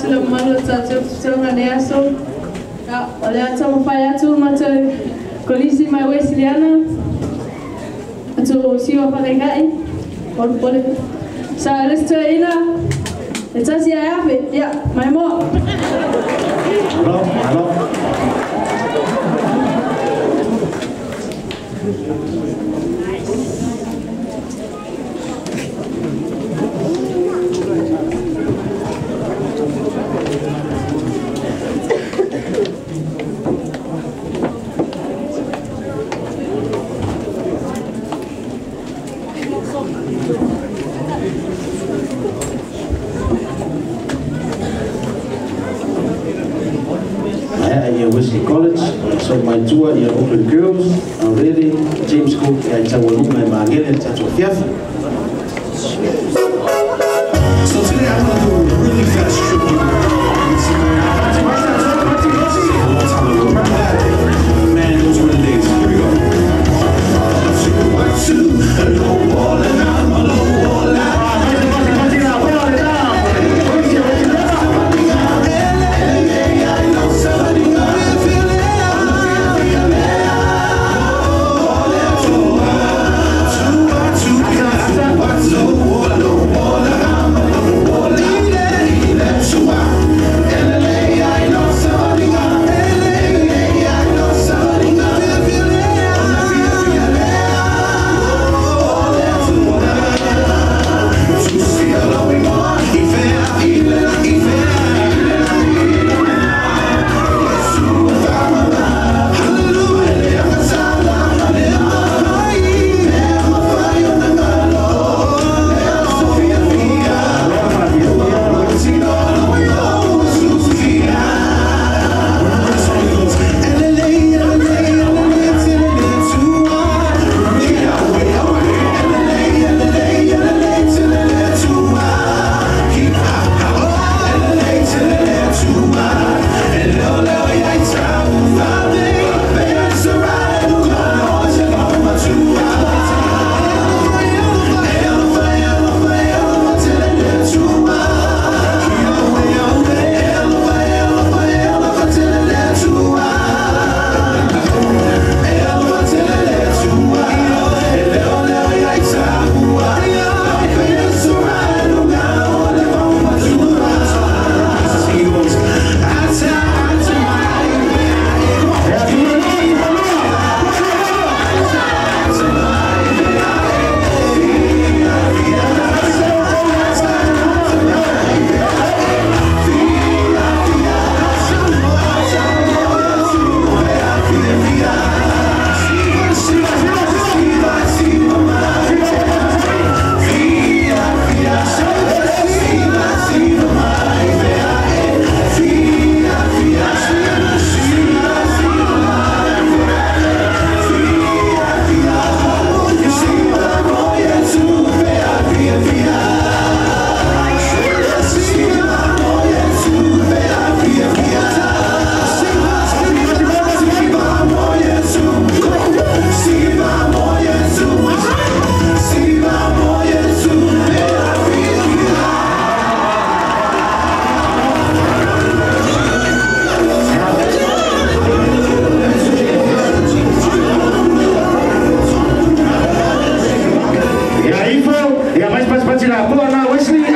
sila malo sa maneaso. Olha, estamos falhando mata colisi mai Wesleyana. Atu siwa parengai. Pole. Sa lista ina. Eta si ayafe. Ya, mai mo. Hello. Wesley College, so my tour here open girls already. James Cook and Tawaluma and Magele and Tatofiaf. So today I'm going to do a really fast trip. Man, those were the days. Here we go. 1, 2, a low ball and I'm a low ball.